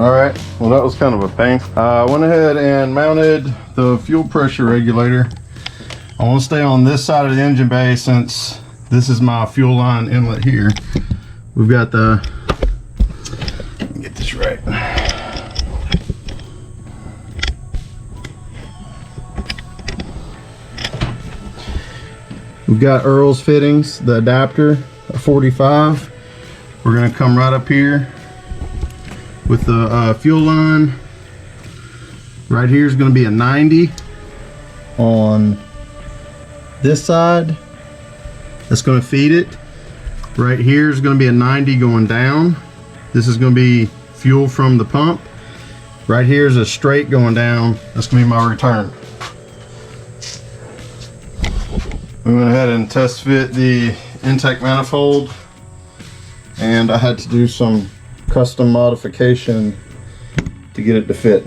All right, well that was kind of a pain. I went ahead and mounted the fuel pressure regulator. I want to stay on this side of the engine bay since this is my fuel line inlet here. We've got the, let me get this right. We've got Earl's fittings, the adapter, a 45. We're gonna come right up here with the fuel line. Right here is going to be a 90 on this side. That's going to feed it. Right here is going to be a 90 going down. This is going to be fuel from the pump. Right here is a straight going down. That's going to be my return. We went ahead and test fit the intake manifold, and I had to do some custom modification to get it to fit.